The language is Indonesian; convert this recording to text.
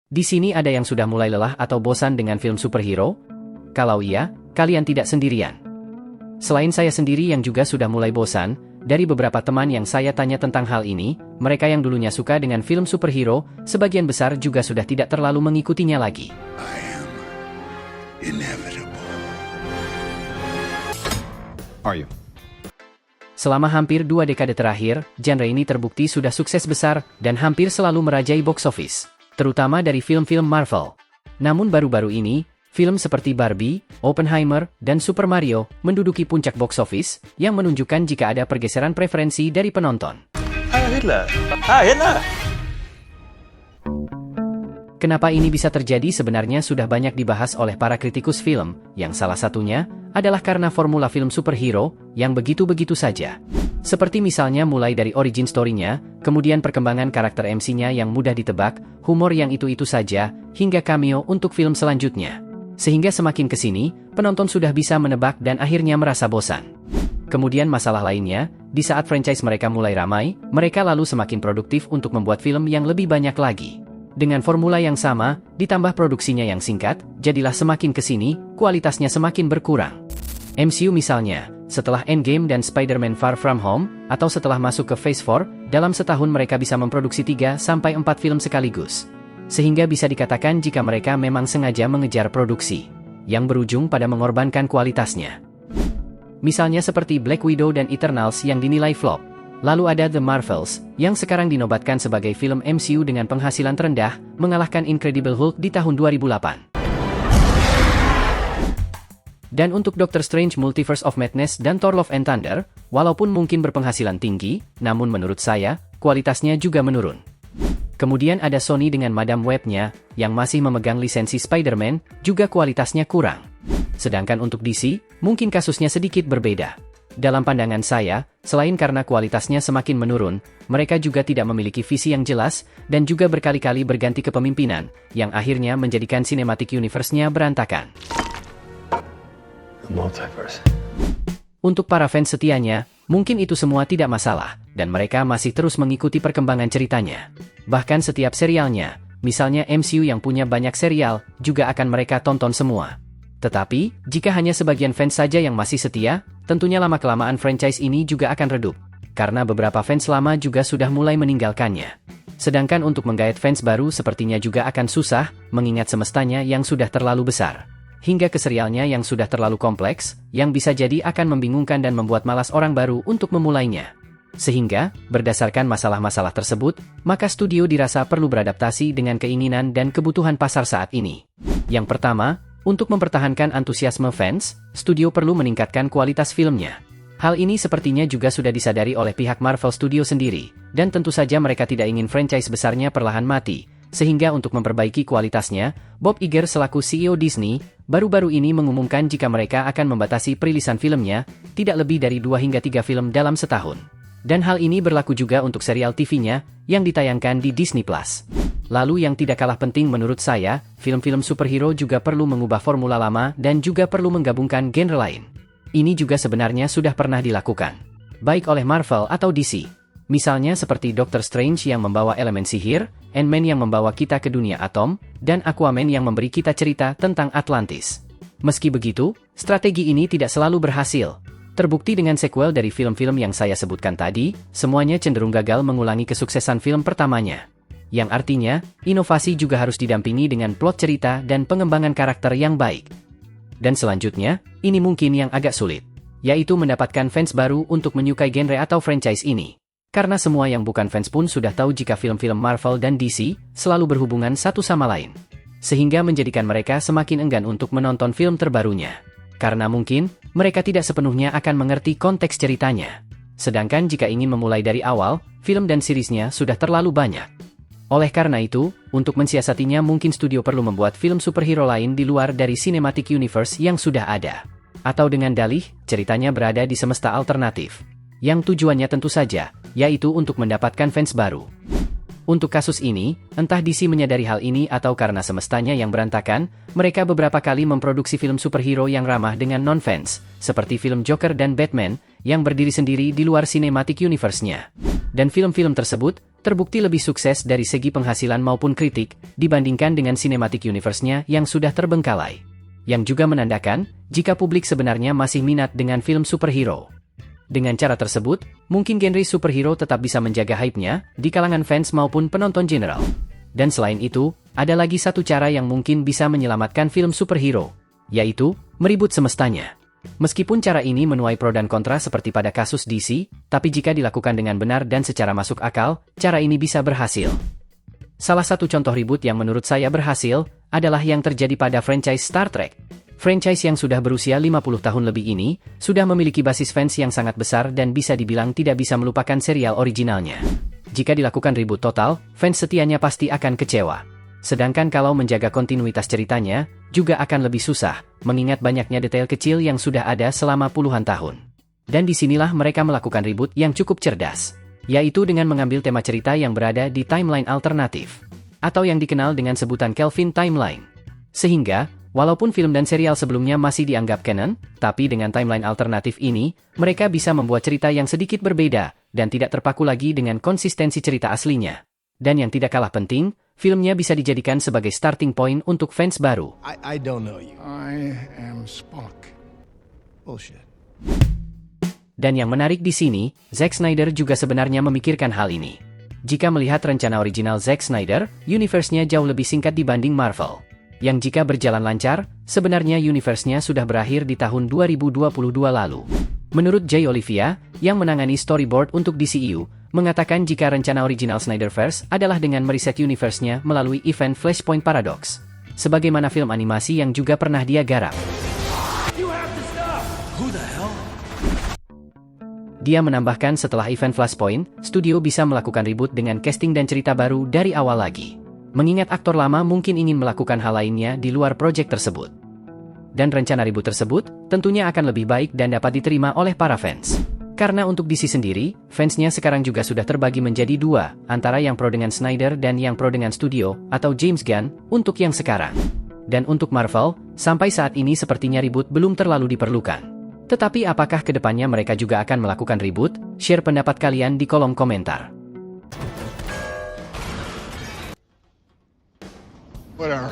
Di sini ada yang sudah mulai lelah atau bosan dengan film superhero? Kalau iya, kalian tidak sendirian. Selain saya sendiri yang juga sudah mulai bosan, dari beberapa teman yang saya tanya tentang hal ini, mereka yang dulunya suka dengan film superhero, sebagian besar juga sudah tidak terlalu mengikutinya lagi. I am inevitable. Are you? Selama hampir 2 dekade terakhir, genre ini terbukti sudah sukses besar dan hampir selalu merajai box office, terutama dari film-film Marvel. Namun baru-baru ini, film seperti Barbie, Oppenheimer, dan Super Mario menduduki puncak box office yang menunjukkan jika ada pergeseran preferensi dari penonton. Kenapa ini bisa terjadi sebenarnya sudah banyak dibahas oleh para kritikus film, yang salah satunya adalah karena formula film superhero yang begitu-begitu saja. Seperti misalnya mulai dari origin story-nya, kemudian perkembangan karakter MC-nya yang mudah ditebak, humor yang itu-itu saja, hingga cameo untuk film selanjutnya. Sehingga semakin kesini, penonton sudah bisa menebak dan akhirnya merasa bosan. Kemudian masalah lainnya, di saat franchise mereka mulai ramai, mereka lalu semakin produktif untuk membuat film yang lebih banyak lagi. Dengan formula yang sama, ditambah produksinya yang singkat, jadilah semakin kesini, kualitasnya semakin berkurang. MCU misalnya, setelah Endgame dan Spider-Man Far From Home, atau setelah masuk ke Phase 4, dalam setahun mereka bisa memproduksi 3-4 film sekaligus. Sehingga bisa dikatakan jika mereka memang sengaja mengejar produksi, yang berujung pada mengorbankan kualitasnya. Misalnya seperti Black Widow dan Eternals yang dinilai flop. Lalu ada The Marvels, yang sekarang dinobatkan sebagai film MCU dengan penghasilan terendah, mengalahkan Incredible Hulk di tahun 2008. Dan untuk Doctor Strange Multiverse of Madness dan Thor Love and Thunder, walaupun mungkin berpenghasilan tinggi, namun menurut saya, kualitasnya juga menurun. Kemudian ada Sony dengan Madame Web-nya, yang masih memegang lisensi Spider-Man, juga kualitasnya kurang. Sedangkan untuk DC, mungkin kasusnya sedikit berbeda. Dalam pandangan saya, selain karena kualitasnya semakin menurun, mereka juga tidak memiliki visi yang jelas, dan juga berkali-kali berganti kepemimpinan, yang akhirnya menjadikan cinematic universe-nya berantakan. The multiverse. Untuk para fans setianya, mungkin itu semua tidak masalah, dan mereka masih terus mengikuti perkembangan ceritanya. Bahkan setiap serialnya, misalnya MCU yang punya banyak serial, juga akan mereka tonton semua. Tetapi, jika hanya sebagian fans saja yang masih setia, tentunya lama-kelamaan franchise ini juga akan redup. Karena beberapa fans lama juga sudah mulai meninggalkannya. Sedangkan untuk menggait fans baru sepertinya juga akan susah, mengingat semestanya yang sudah terlalu besar. Hingga ke serialnya yang sudah terlalu kompleks, yang bisa jadi akan membingungkan dan membuat malas orang baru untuk memulainya. Sehingga, berdasarkan masalah-masalah tersebut, maka studio dirasa perlu beradaptasi dengan keinginan dan kebutuhan pasar saat ini. Yang pertama, untuk mempertahankan antusiasme fans, studio perlu meningkatkan kualitas filmnya. Hal ini sepertinya juga sudah disadari oleh pihak Marvel Studio sendiri, dan tentu saja mereka tidak ingin franchise besarnya perlahan mati, sehingga untuk memperbaiki kualitasnya, Bob Iger selaku CEO Disney, baru-baru ini mengumumkan jika mereka akan membatasi perilisan filmnya, tidak lebih dari 2 hingga 3 film dalam setahun. Dan hal ini berlaku juga untuk serial TV-nya, yang ditayangkan di Disney+. Lalu yang tidak kalah penting menurut saya, film-film superhero juga perlu mengubah formula lama dan juga perlu menggabungkan genre lain. Ini juga sebenarnya sudah pernah dilakukan, baik oleh Marvel atau DC. Misalnya seperti Doctor Strange yang membawa elemen sihir, Ant-Man yang membawa kita ke dunia atom, dan Aquaman yang memberi kita cerita tentang Atlantis. Meski begitu, strategi ini tidak selalu berhasil. Terbukti dengan sequel dari film-film yang saya sebutkan tadi, semuanya cenderung gagal mengulangi kesuksesan film pertamanya. Yang artinya, inovasi juga harus didampingi dengan plot cerita dan pengembangan karakter yang baik. Dan selanjutnya, ini mungkin yang agak sulit, yaitu mendapatkan fans baru untuk menyukai genre atau franchise ini. Karena semua yang bukan fans pun sudah tahu jika film-film Marvel dan DC selalu berhubungan satu sama lain. Sehingga menjadikan mereka semakin enggan untuk menonton film terbarunya. Karena mungkin, mereka tidak sepenuhnya akan mengerti konteks ceritanya. Sedangkan jika ingin memulai dari awal, film dan seriesnya sudah terlalu banyak. Oleh karena itu, untuk mensiasatinya mungkin studio perlu membuat film superhero lain di luar dari cinematic universe yang sudah ada. Atau dengan dalih, ceritanya berada di semesta alternatif. Yang tujuannya tentu saja, yaitu untuk mendapatkan fans baru. Untuk kasus ini, entah DC menyadari hal ini atau karena semestanya yang berantakan, mereka beberapa kali memproduksi film superhero yang ramah dengan non-fans, seperti film Joker dan Batman, yang berdiri sendiri di luar cinematic universe-nya. Dan film-film tersebut terbukti lebih sukses dari segi penghasilan maupun kritik dibandingkan dengan cinematic universe-nya yang sudah terbengkalai. Yang juga menandakan jika publik sebenarnya masih minat dengan film superhero. Dengan cara tersebut, mungkin genre superhero tetap bisa menjaga hype-nya di kalangan fans maupun penonton general. Dan selain itu, ada lagi satu cara yang mungkin bisa menyelamatkan film superhero, yaitu meribut semestanya. Meskipun cara ini menuai pro dan kontra seperti pada kasus DC, tapi jika dilakukan dengan benar dan secara masuk akal, cara ini bisa berhasil. Salah satu contoh reboot yang menurut saya berhasil adalah yang terjadi pada franchise Star Trek. Franchise yang sudah berusia 50 tahun lebih ini, sudah memiliki basis fans yang sangat besar dan bisa dibilang tidak bisa melupakan serial originalnya. Jika dilakukan reboot total, fans setianya pasti akan kecewa. Sedangkan kalau menjaga kontinuitas ceritanya, juga akan lebih susah, mengingat banyaknya detail kecil yang sudah ada selama puluhan tahun. Dan disinilah mereka melakukan reboot yang cukup cerdas, yaitu dengan mengambil tema cerita yang berada di timeline alternatif, atau yang dikenal dengan sebutan Kelvin Timeline. Sehingga, walaupun film dan serial sebelumnya masih dianggap canon, tapi dengan timeline alternatif ini, mereka bisa membuat cerita yang sedikit berbeda, dan tidak terpaku lagi dengan konsistensi cerita aslinya. Dan yang tidak kalah penting, filmnya bisa dijadikan sebagai starting point untuk fans baru. I don't know you. I am Spock. Bullshit. Dan yang menarik di sini, Zack Snyder juga sebenarnya memikirkan hal ini. Jika melihat rencana original Zack Snyder, universe-nya jauh lebih singkat dibanding Marvel. Yang jika berjalan lancar, sebenarnya universe-nya sudah berakhir di tahun 2022 lalu. Menurut Jay Olivia, yang menangani storyboard untuk DCU, mengatakan jika rencana original Snyderverse adalah dengan meriset universe-nya melalui event Flashpoint Paradox, sebagaimana film animasi yang juga pernah dia garap. Dia menambahkan setelah event Flashpoint, studio bisa melakukan reboot dengan casting dan cerita baru dari awal lagi. Mengingat aktor lama mungkin ingin melakukan hal lainnya di luar proyek tersebut. Dan rencana reboot tersebut tentunya akan lebih baik dan dapat diterima oleh para fans. Karena untuk DC sendiri, fansnya sekarang juga sudah terbagi menjadi dua, antara yang pro dengan Snyder dan yang pro dengan studio, atau James Gunn, untuk yang sekarang. Dan untuk Marvel, sampai saat ini sepertinya reboot belum terlalu diperlukan. Tetapi apakah kedepannya mereka juga akan melakukan reboot? Share pendapat kalian di kolom komentar. Whatever.